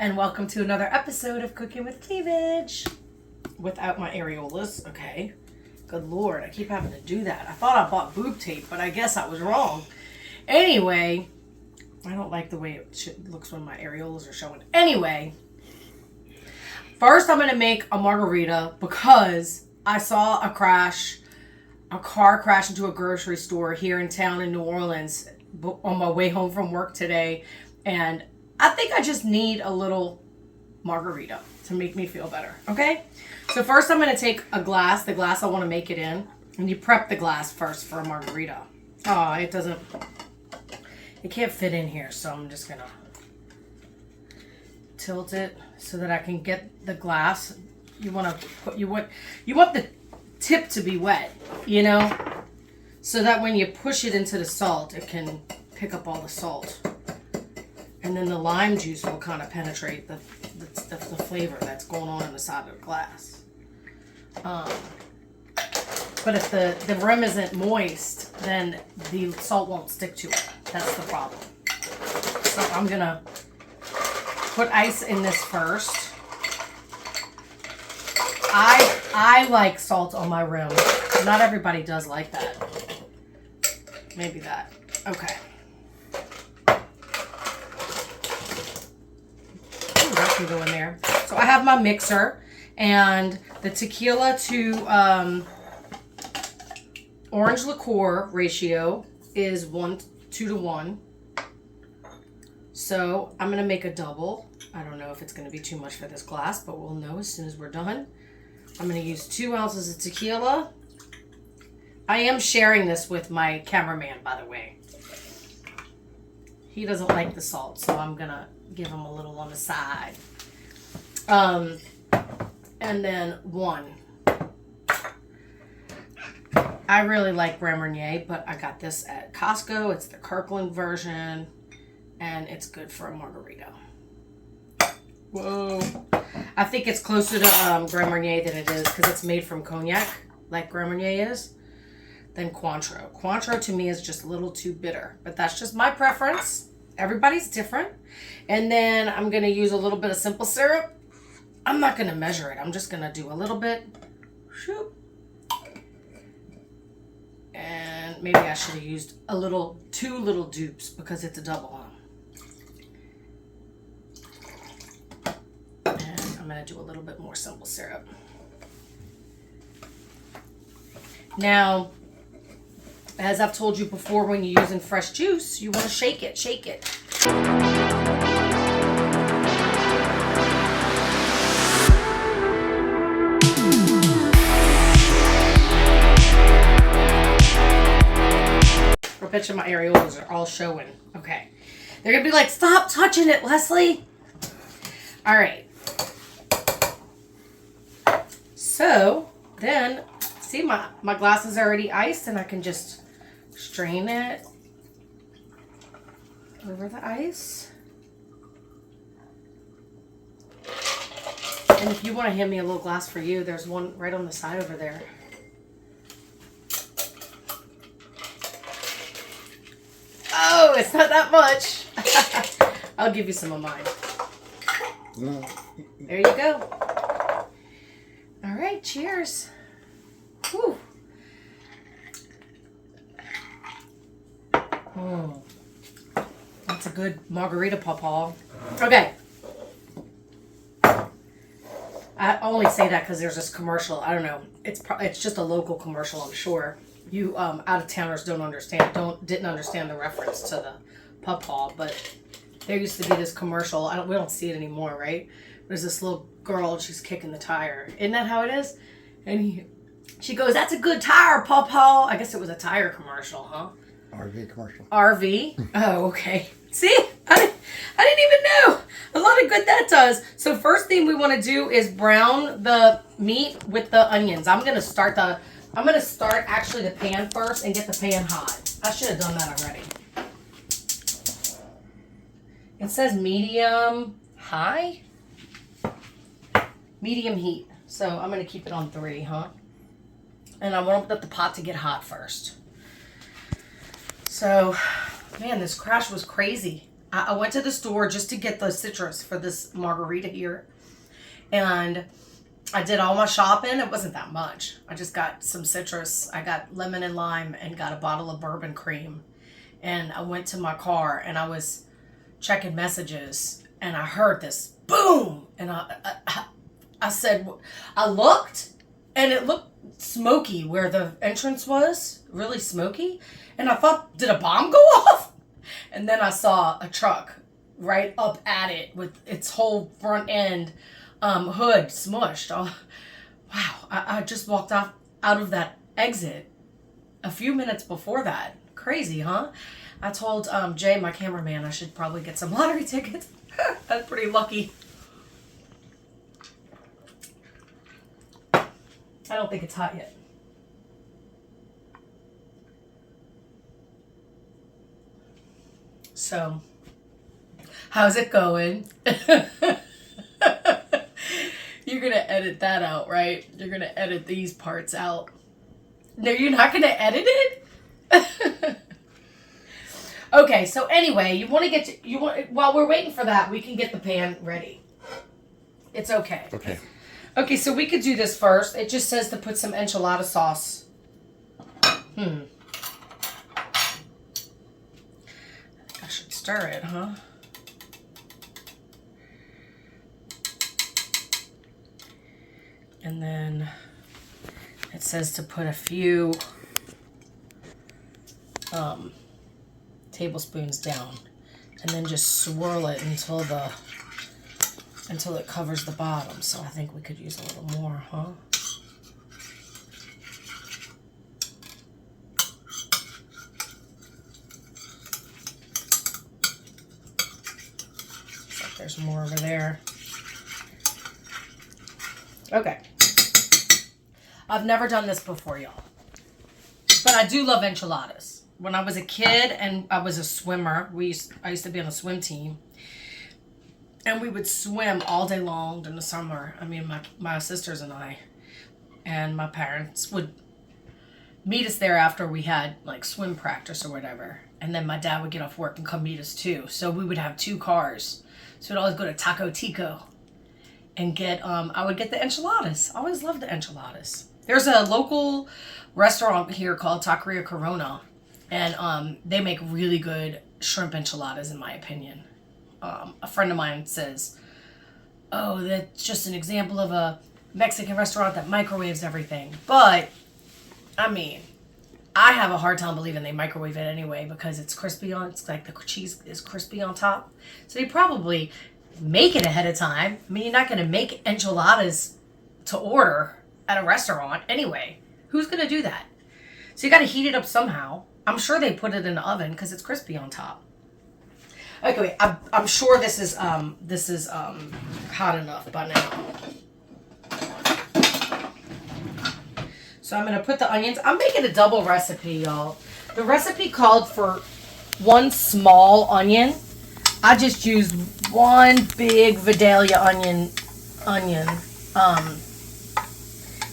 and welcome to another episode of Cooking with Cleavage. Without my areolas, okay. Good Lord, I keep having to do that. I thought I bought boob tape, but I guess I was wrong. Anyway, I don't like the way it looks when my areolas are showing. Anyway, first I'm going to make a margarita because I saw a car crash into a grocery store here in town in New Orleans on my way home from work today, and I think I just need a little margarita to make me feel better, okay? So first I'm going to take the glass I want to make it in, and you prep the glass first for a margarita. Oh, it can't fit in here, so I'm just going to tilt it so that I can get the glass. You want the tip to be wet, you know, so that when you push it into the salt, it can pick up all the salt. And then the lime juice will kind of penetrate the flavor that's going on the side of the glass. But if the rim isn't moist, then the salt won't stick to it. That's the problem. So I'm going to put ice in this first. I like salt on my rim. Not everybody does like that. Maybe that. Okay. That can go in there. So I have my mixer, and the tequila to orange liqueur ratio is 2 to 1. So I'm going to make a double. I don't know if it's going to be too much for this glass, but we'll know as soon as we're done. I'm going to use 2 ounces of tequila. I am sharing this with my cameraman, by the way. He doesn't like the salt, so I'm going to give him a little on the side. And then 1. I really like Grand Marnier, but I got this at Costco. It's the Kirkland version, and it's good for a margarita. Whoa. I think it's closer to Grand Marnier than it is, because it's made from cognac, like Grand Marnier is, than Cointreau. Cointreau to me is just a little too bitter, but that's just my preference. Everybody's different. And then I'm going to use a little bit of simple syrup. I'm not going to measure it. I'm just going to do a little bit. Shoop. And maybe I should have used 2 little dupes because it's a double, And I'm going to do a little bit more simple syrup. Now, as I've told you before, when you're using fresh juice, you want to shake it. I bet you my areolas are all showing. Okay. They're going to be like, stop touching it, Leslie. All right. So then, see, my glass is already iced, and I can just strain it over the ice. And if you want to hand me a little glass for you, there's one right on the side over there. Oh, it's not that much. I'll give you some of mine. No. There you go. All right, cheers. Whew. Oh, that's a good margarita, pawpaw. Okay. I only say that because there's this commercial. I don't know. It's just a local commercial, I'm sure. You out of towners didn't understand the reference to the pawpaw, but there used to be this commercial. We don't see it anymore, right? There's this little girl, and she's kicking the tire. Isn't that how it is? And she goes, "That's a good tire, pawpaw." I guess it was a tire commercial, huh? RV commercial. RV? Oh, okay. See? I didn't even know. A lot of good that does. So first thing we want to do is brown the meat with the onions. I'm going to start actually the pan first and get the pan hot. I should have done that already. It says medium high? Medium heat. So I'm going to keep it on 3, huh? And I want the pot to get hot first. So, man, this crash was crazy. I went to the store just to get the citrus for this margarita here. And I did all my shopping. It wasn't that much. I just got some citrus. I got lemon and lime and got a bottle of bourbon cream. And I went to my car and I was checking messages and I heard this boom. And I said, I looked and it looked smoky where the entrance was, really smoky. And I thought, did a bomb go off? And then I saw a truck right up at it with its whole front end hood smushed. Oh, wow. I just walked out of that exit a few minutes before that. Crazy, huh? I told Jay, my cameraman, I should probably get some lottery tickets. That's pretty lucky. I don't think it's hot yet. So, how's it going? You're going to edit that out, right? You're going to edit these parts out. No, you're not going to edit it? Okay, so anyway, while we're waiting for that, we can get the pan ready. It's okay. Okay. Okay, so we could do this first. It just says to put some enchilada sauce. I should stir it, huh? And then it says to put a few tablespoons down, and then just swirl it until it covers the bottom. So I think we could use a little more, huh? Looks like there's more over there. Okay. I've never done this before, y'all. But I do love enchiladas. When I was a kid and I was a swimmer, I used to be on a swim team. And we would swim all day long in the summer. I mean, my sisters and I. And my parents would meet us there after we had, like, swim practice or whatever. And then my dad would get off work and come meet us, too. So we would have 2 cars. So we'd always go to Taco Tico and I would get the enchiladas. I always loved the enchiladas. There's a local restaurant here called Taqueria Corona. And they make really good shrimp enchiladas, in my opinion. A friend of mine says, oh, that's just an example of a Mexican restaurant that microwaves everything. But, I mean, I have a hard time believing they microwave it anyway because it's like the cheese is crispy on top. So they probably make it ahead of time. I mean, you're not going to make enchiladas to order at a restaurant anyway. Who's going to do that? So you got to heat it up somehow. I'm sure they put it in the oven because it's crispy on top. Okay, wait, I'm sure this is hot enough by now. So I'm gonna put the onions. I'm making a double recipe, y'all. The recipe called for 1 small onion. I just used 1 big Vidalia onion.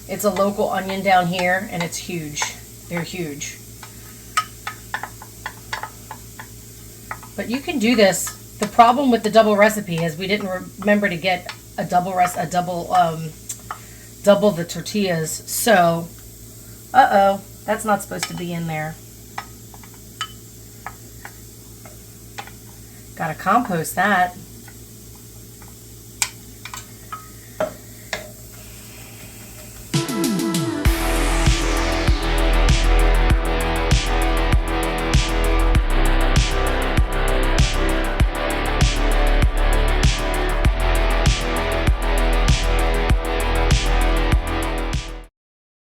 It's a local onion down here, and it's huge. They're huge. But you can do this. The problem with the double recipe is we didn't remember to get double the tortillas. So, that's not supposed to be in there. Gotta compost that.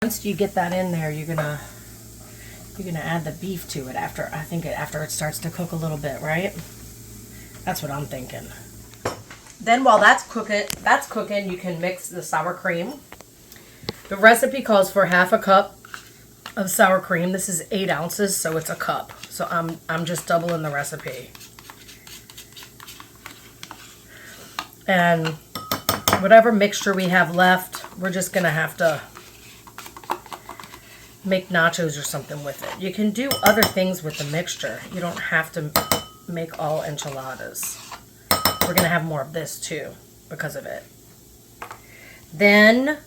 Once you get that in there, you're gonna add the beef to it after it starts to cook a little bit, right? That's what I'm thinking. Then while that's cooking, you can mix the sour cream. The recipe calls for 1/2 cup of sour cream. This is 8 ounces, so it's a cup. So I'm just doubling the recipe. And whatever mixture we have left, we're just gonna have to make nachos or something with it. You can do other things with the mixture. You don't have to make all enchiladas. We're gonna have more of this too because of it. Then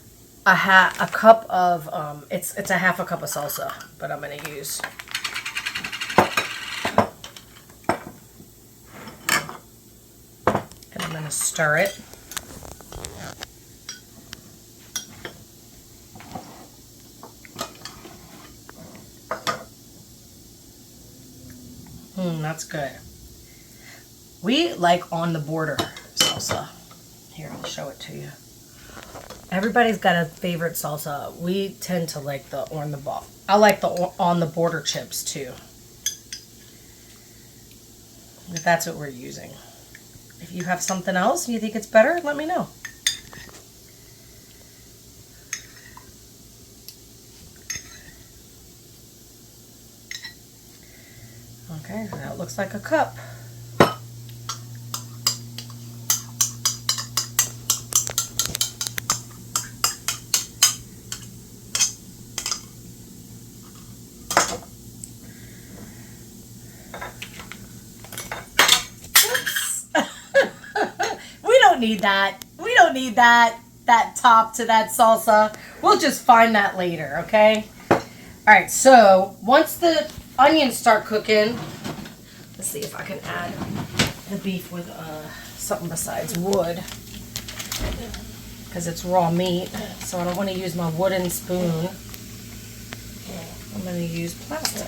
a cup of it's a half a cup of salsa, but I'm gonna use. And I'm gonna stir it. That's good. We like on the border salsa. Here, I'll show it to you. Everybody's got a favorite salsa. We tend to like the on the ball. I like the on the border chips too. If that's what we're using. If you have something else and you think it's better, let me know. Okay, so that looks like a cup. We don't need that. We don't need that top to that salsa. We'll just find that later, okay? All right, so once the onions start cooking, let's see if I can add the beef with something besides wood, because it's raw meat, so I don't want to use my wooden spoon. I'm going to use plastic.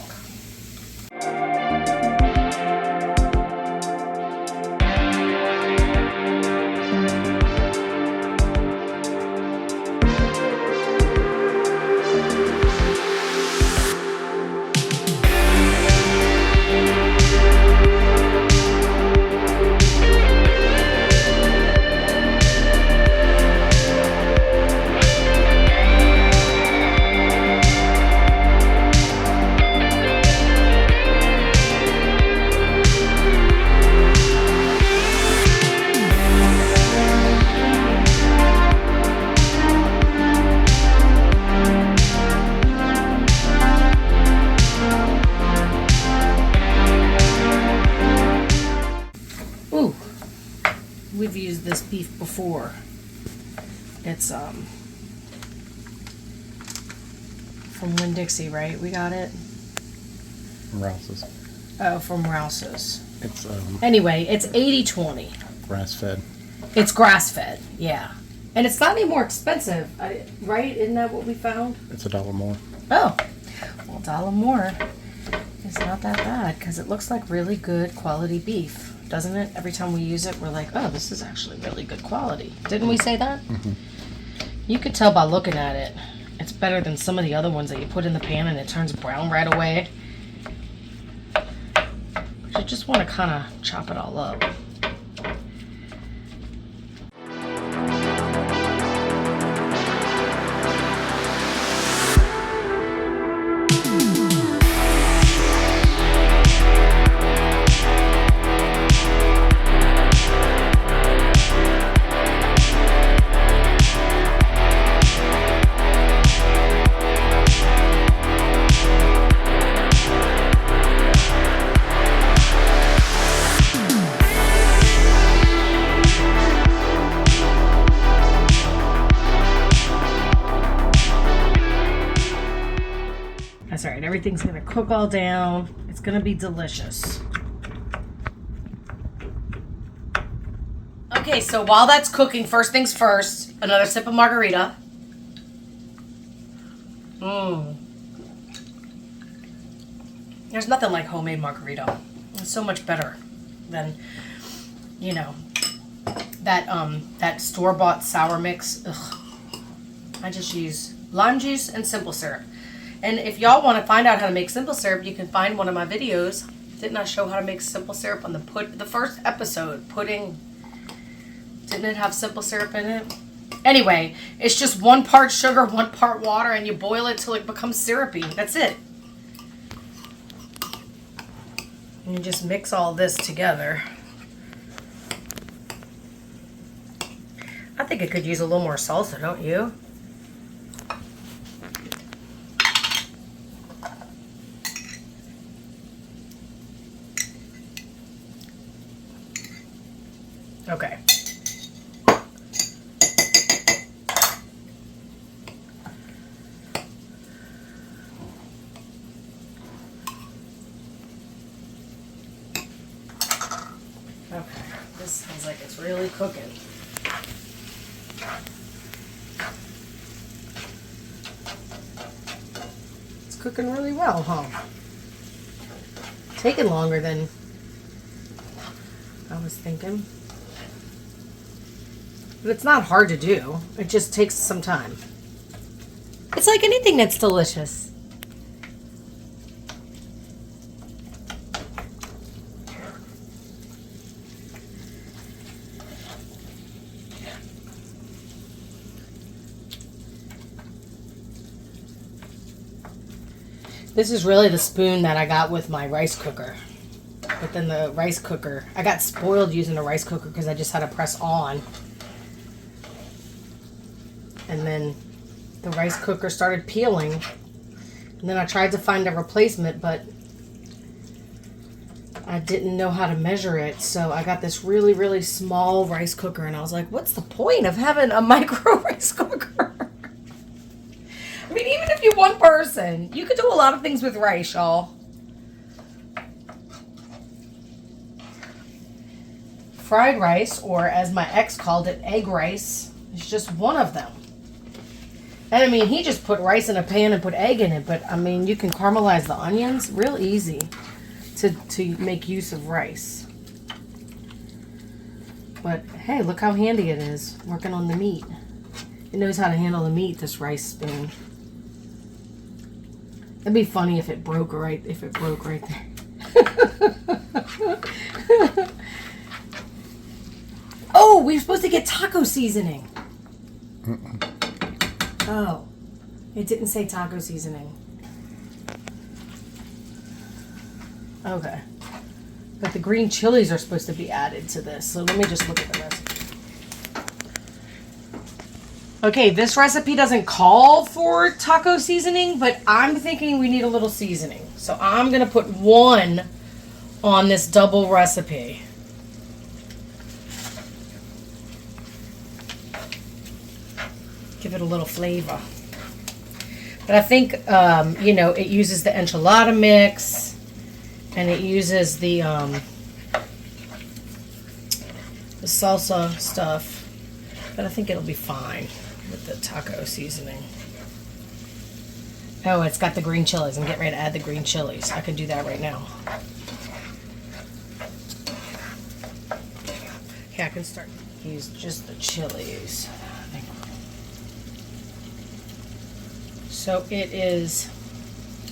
We've used this beef before. It's from Winn-Dixie, right? We got it from Rouse's. Oh, from Rouse's. It's anyway, it's 80/20. Grass fed. It's grass fed, yeah. And it's not any more expensive, right? Isn't that what we found? It's $1 more. Oh, well, $1 more. It's not that bad because it looks like really good quality beef. Doesn't it? Every time we use it, we're like, oh, this is actually really good quality. Didn't we say that? Mm-hmm. You could tell by looking at it. It's better than some of the other ones that you put in the pan and it turns brown right away. You just want to kind of chop it all up. That's all right. Everything's going to cook all down. It's going to be delicious. Okay, so while that's cooking, first things first, another sip of margarita. There's nothing like homemade margarita. It's so much better than, you know, that store-bought sour mix. Ugh. I just use lime juice and simple syrup. And if y'all want to find out how to make simple syrup, you can find one of my videos. Didn't I show how to make simple syrup on the first episode, pudding? Didn't it have simple syrup in it? Anyway, it's just 1 part sugar, 1 part water, and you boil it till it becomes syrupy. That's it. And you just mix all this together. I think it could use a little more salsa, don't you? Okay. Okay, this sounds like it's really cooking. It's cooking really well, huh? Taking longer than I was thinking. But it's not hard to do. It just takes some time. It's like anything that's delicious. This is really the spoon that I got with my rice cooker. But then the rice cooker, I got spoiled using a rice cooker because I just had to press on. And then the rice cooker started peeling. And then I tried to find a replacement, but I didn't know how to measure it. So I got this really, really small rice cooker. And I was like, what's the point of having a micro rice cooker? I mean, even if you're one person, you could do a lot of things with rice, y'all. Fried rice, or as my ex called it, egg rice, is just one of them. And I mean, he just put rice in a pan and put egg in it, but I mean, you can caramelize the onions. Real easy to make use of rice. But hey, look how handy it is working on the meat. It knows how to handle the meat, this rice spoon. It'd be funny if it broke right there. Oh, we're supposed to get taco seasoning. Oh, it didn't say taco seasoning. Okay. But the green chilies are supposed to be added to this. So let me just look at the recipe. Okay, this recipe doesn't call for taco seasoning, but I'm thinking we need a little seasoning. So I'm going to put 1 on this double recipe. Give it a little flavor. But I think, you know, it uses the enchilada mix, and it uses the salsa stuff. But I think it'll be fine with the taco seasoning. Oh, it's got the green chilies. I'm getting ready to add the green chilies. I can do that right now. Okay, I can start. Use just the chilies. So it is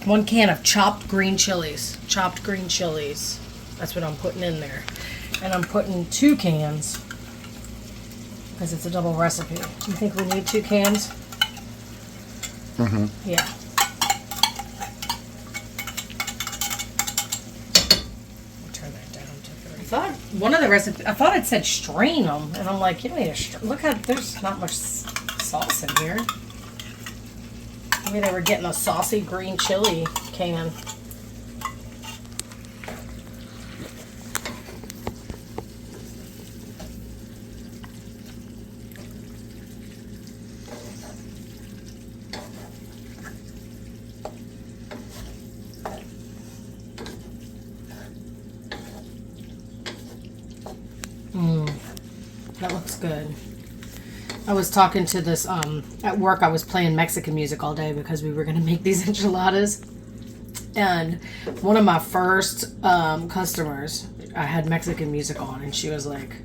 1 can of chopped green chilies. Chopped green chilies. That's what I'm putting in there. And I'm putting 2 cans because it's a double recipe. Do you think we need 2 cans? Mm-hmm. Yeah. I'll turn that down to 30. I thought one of the recipes, I thought it said strain them, and I'm like, you don't need to look how there's not much sauce in here. Maybe they were getting a saucy green chili can. That looks good. I was talking to this, at work I was playing Mexican music all day because we were going to make these enchiladas. And one of my first customers, I had Mexican music on, and she was like,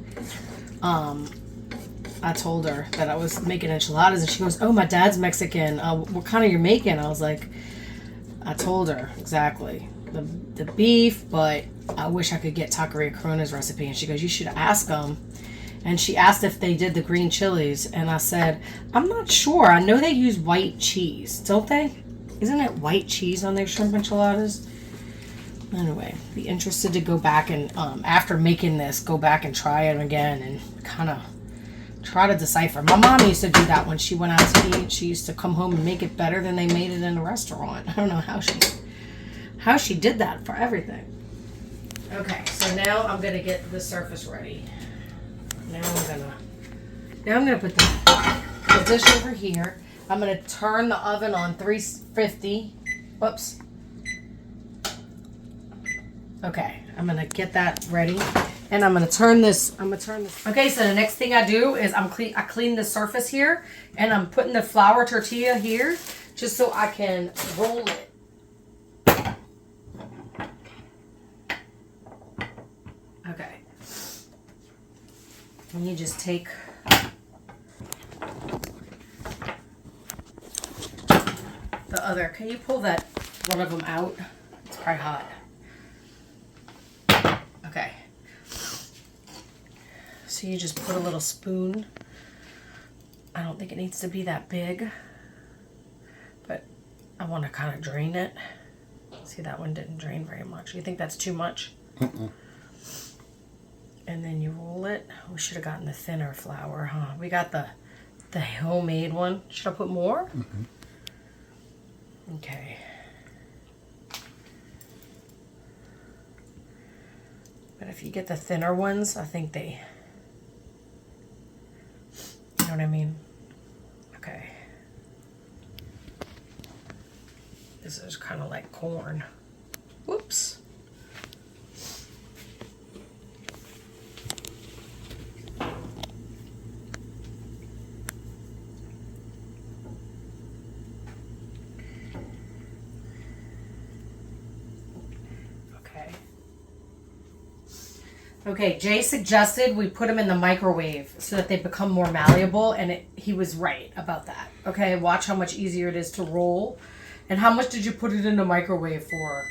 I told her that I was making enchiladas, and she goes, oh, my dad's Mexican. What kind are you making? I was like, I told her exactly. The beef, but I wish I could get Taqueria Corona's recipe. And she goes, you should ask them. And she asked if they did the green chilies. And I said, I'm not sure. I know they use white cheese, don't they? Isn't it white cheese on their shrimp enchiladas? Anyway, be interested to go back and, after making this, go back and try it again and kind of try to decipher. My mom used to do that when she went out to eat. She used to come home and make it better than they made it in a restaurant. I don't know how she did that for everything. Okay, so now I'm going to get the surface ready. Now I'm gonna put the dish over here. I'm gonna turn the oven on 350. Whoops. Okay, I'm gonna get that ready, and I'm gonna turn this. Okay, so the next thing I do is I clean the surface here, and I'm putting the flour tortilla here, just so I can roll it. Okay. And you just take the other. Can you pull that one of them out? It's probably hot. Okay. So you just put a little spoon. I don't think it needs to be that big, but I want to kind of drain it. See, that one didn't drain very much. You think that's too much? And then you roll it. We should have gotten the thinner flour, huh? We got the homemade one. Should I put more? Okay. But if you get the thinner ones, I think they, you know what I mean? Okay. This is kind of like corn. Whoops. Okay, Jay suggested we put them in the microwave so that they become more malleable, and he was right about that. Okay, watch how much easier it is to roll. And how much did you put it in the microwave for?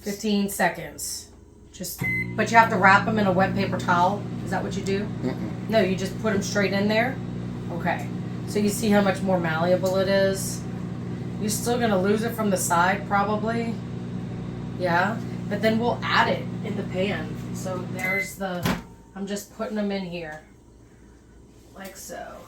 15 seconds. But you have to wrap them in a wet paper towel. Is that what you do? No, you just put them straight in there? Okay. So you see how much more malleable it is? You're still going to lose it from the side, probably. Yeah? But then we'll add it in the pan. So there's I'm just putting them in here. Like so.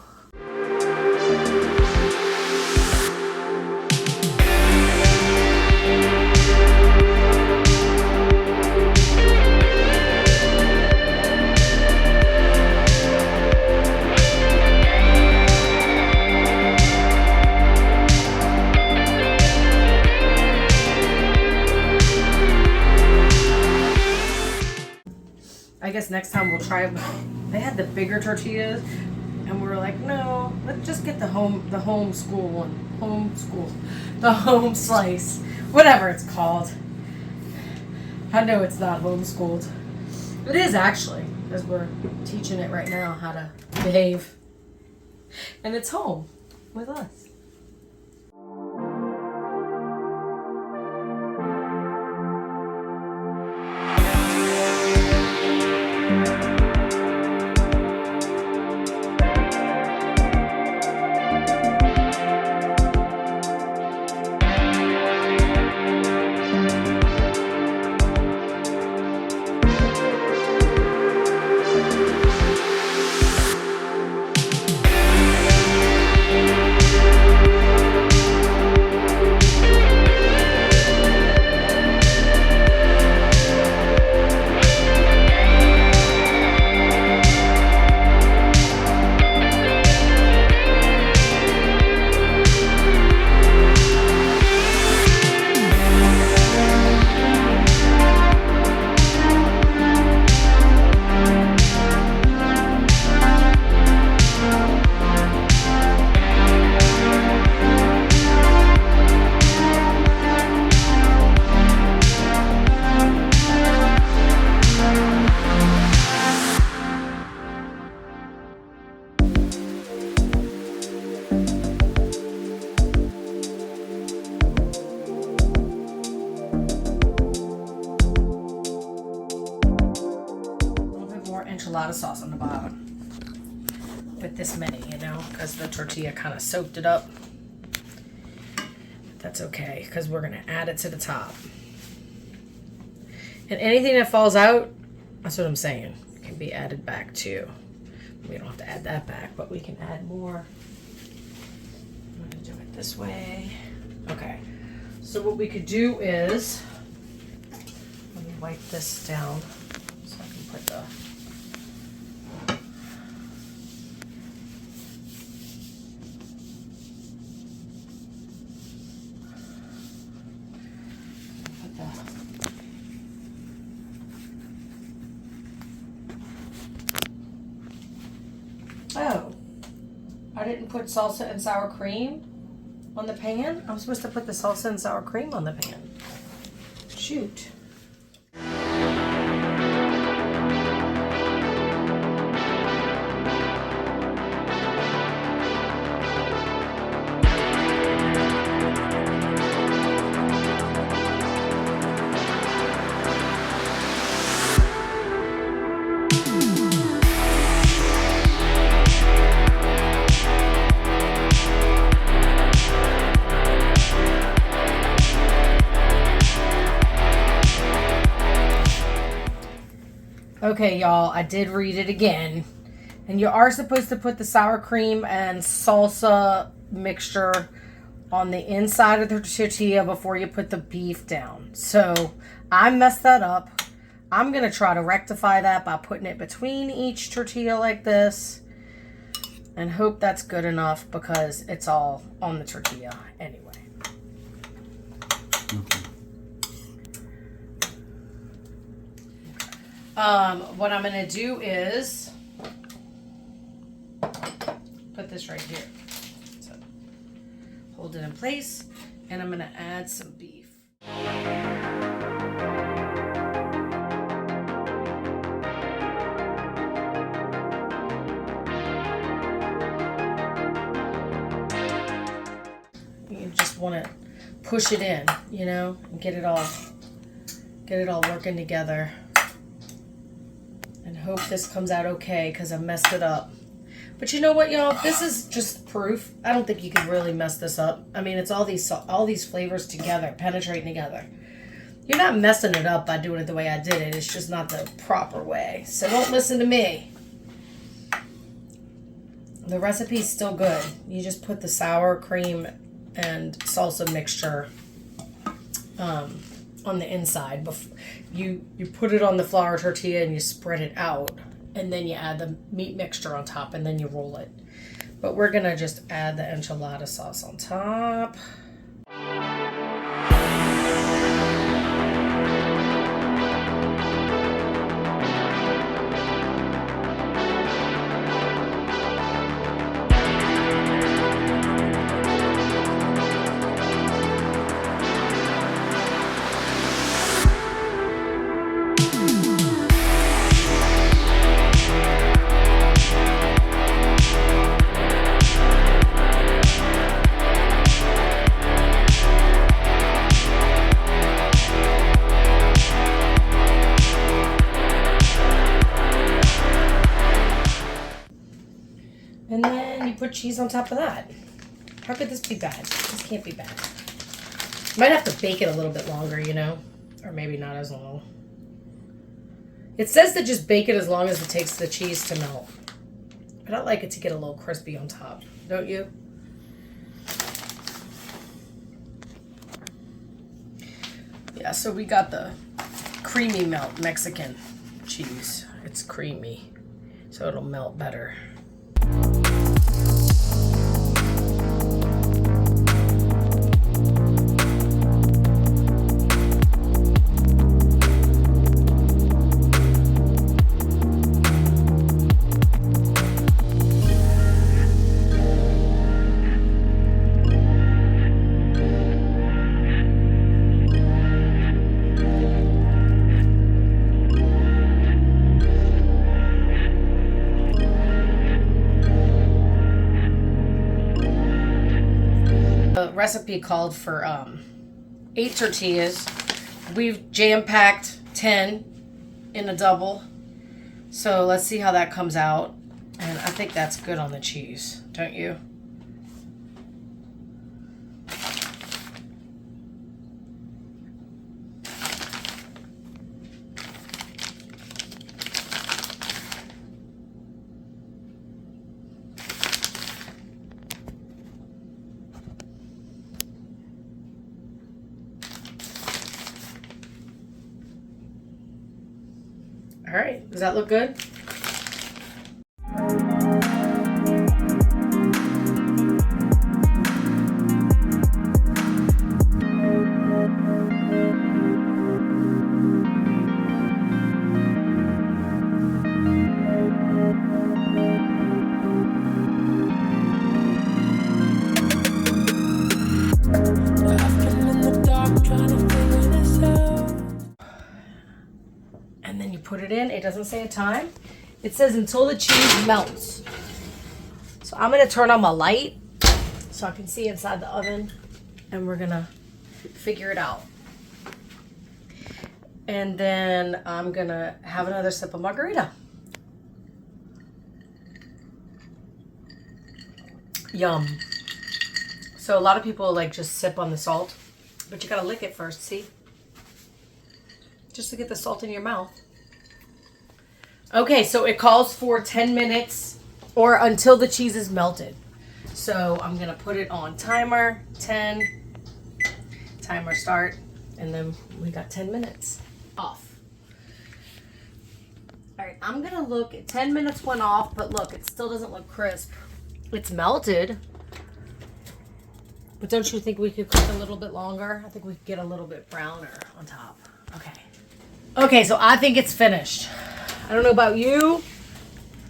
I guess next time we'll try them. They had the bigger tortillas, and we were like, no, let's just get the home school one. The home slice. Whatever it's called. I know it's not homeschooled. It is actually, because we're teaching it right now how to behave. And it's home with us. Enchilada sauce on the bottom with this many, because the tortilla kind of soaked it up. But that's okay, because we're going to add it to the top. And anything that falls out, that's what I'm saying, can be added back too. We don't have to add that back, but we can add more. I'm going to do it this way. Okay, so what we could do is, let me wipe this down so I can put the Oh, I didn't put salsa and sour cream on the pan. I'm supposed to put the salsa and sour cream on the pan. Shoot. Okay, y'all, I did read it again. And you are supposed to put the sour cream and salsa mixture on the inside of the tortilla before you put the beef down. So I messed that up. I'm going to try to rectify that by putting it between each tortilla like this. And hope that's good enough because it's all on the tortilla anyway. What I'm going to do is put this right here. So hold it in place, and I'm going to add some beef. You just want to push it in, you know, and get it all working together. And hope this comes out okay because I messed it up. But you know what, y'all? This is just proof. I don't think you can really mess this up. I mean, it's all these flavors together, penetrating together. You're not messing it up by doing it the way I did it. It's just not the proper way. So don't listen to me. The recipe's still good. You just put the sour cream and salsa mixture on the inside. You put it on the flour tortilla and you spread it out, and then you add the meat mixture on top, and then you roll it. But we're gonna just add the enchilada sauce on top. And then you put cheese on top of that. How could this be bad? This can't be bad. Might have to bake it a little bit longer, you know? Or maybe not as long. It says to just bake it as long as it takes the cheese to melt. But I like it to get a little crispy on top. Don't you? Yeah, so we got the creamy melt Mexican cheese. It's creamy, so it'll melt better. The recipe called for 8 tortillas. We've jam-packed 10 in a double. So let's see how that comes out. And I think that's good on the cheese, don't you? All right, does that look good? And then you put it in. It doesn't say a time. It says until the cheese melts. So I'm gonna turn on my light so I can see inside the oven, and we're gonna figure it out. And then I'm gonna have another sip of margarita. Yum. So a lot of people like just sip on the salt, but you gotta lick it first, see? Just to get the salt in your mouth. Okay, so it calls for 10 minutes or until the cheese is melted. So I'm gonna put it on timer, 10, timer start, and then we got 10 minutes off. All right, I'm gonna look, 10 minutes went off, but look, it still doesn't look crisp. It's melted. But don't you think we could cook a little bit longer? I think we could get a little bit browner on top. Okay. Okay, so I think it's finished. I don't know about you.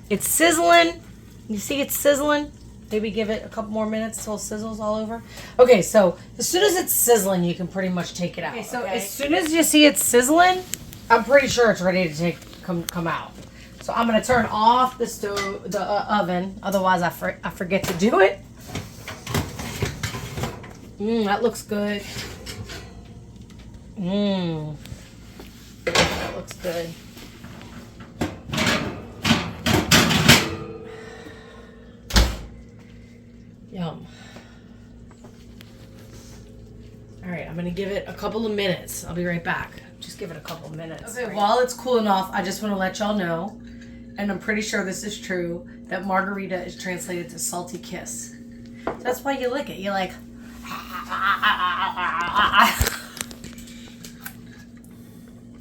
It's sizzling. You see it's sizzling? Maybe give it a couple more minutes till it sizzles all over. Okay, so as soon as it's sizzling, you can pretty much take it out. Okay, so as soon as you see it sizzling, I'm pretty sure it's ready to come out. So I'm gonna turn off the stove, the oven. Otherwise, I forget to do it. That looks good. That looks good. Yum. All right, I'm gonna give it a couple of minutes. I'll be right back. Just give it a couple of minutes. Okay, while it's cooling off, I just want to let y'all know, and I'm pretty sure this is true, that margarita is translated to salty kiss. So that's why you lick it. You're like,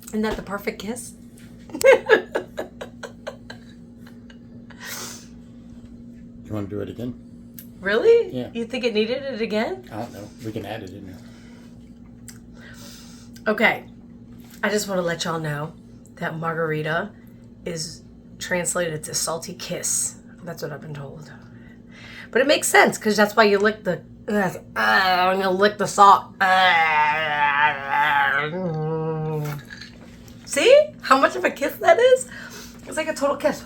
isn't that the perfect kiss? You want to do it again? Really? Yeah. You think it needed it again? I don't know. We can add it in there. Okay. I just want to let y'all know that margarita is translated to salty kiss. That's what I've been told. But it makes sense because that's why you lick the... I'm going to lick the salt. See how much of a kiss that is? It's like a total kiss.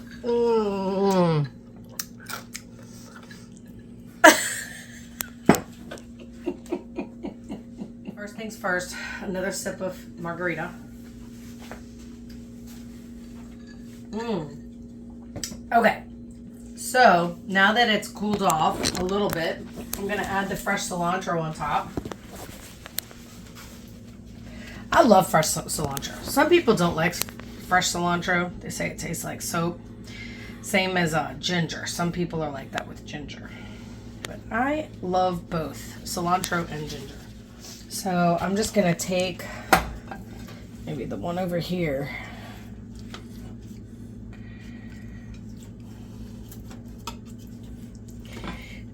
First things first, another sip of margarita. Okay, so now that it's cooled off a little bit, I'm gonna add the fresh cilantro on top. I love fresh cilantro. Some people don't like fresh cilantro. They say it tastes like soap. Same as ginger. Some people are like that with ginger. But I love both cilantro and ginger. So I'm just gonna take maybe the one over here.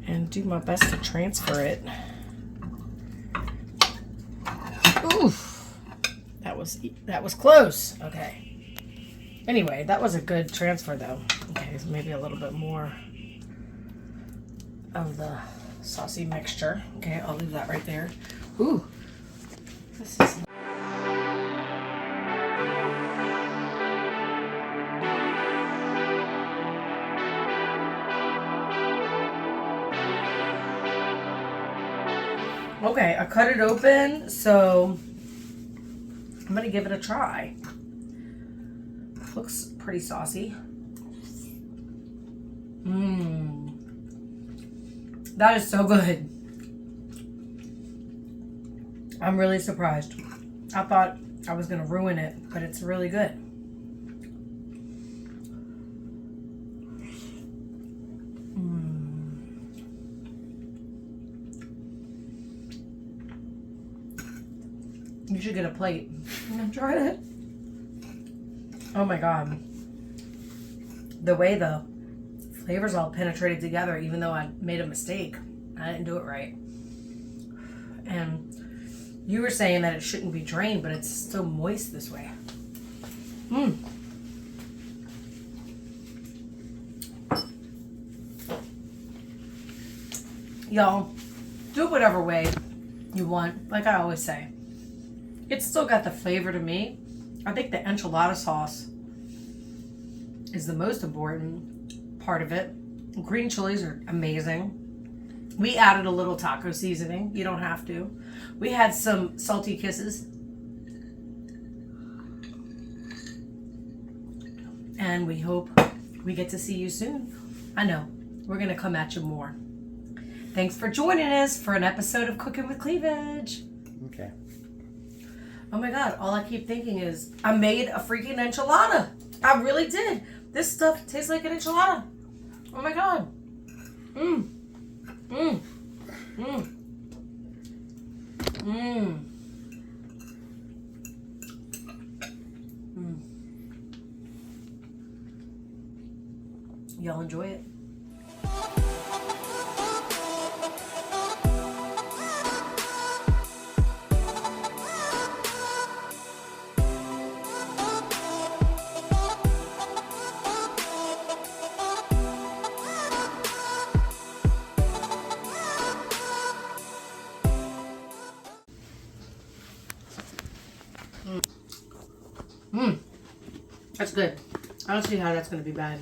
And do my best to transfer it. Oof. That was close. Okay. Anyway, that was a good transfer though. Okay, so maybe a little bit more of the saucy mixture. Okay, I'll leave that right there. Ooh. This is okay, I cut it open, so I'm gonna give it a try. Looks pretty saucy. That is so good. I'm really surprised. I thought I was gonna ruin it, but it's really good. You should get a plate. I'm gonna try it. Oh my God. The way the flavors all penetrated together, even though I made a mistake. I didn't do it right. And you were saying that it shouldn't be drained, but it's still moist this way. Mmm. Y'all, do it whatever way you want. Like I always say, it's still got the flavor to me. I think the enchilada sauce is the most important part of it. Green chilies are amazing. We added a little taco seasoning. You don't have to. We had some salty kisses. And we hope we get to see you soon. I know. We're going to come at you more. Thanks for joining us for an episode of Cooking with Cleavage. Okay. Oh my God, all I keep thinking is I made a freaking enchilada. I really did. This stuff tastes like an enchilada. Oh my God. Mmm. Mmm. Mmm. Mmm. Mmm. Y'all enjoy it. That's good. I don't see how that's going to be bad.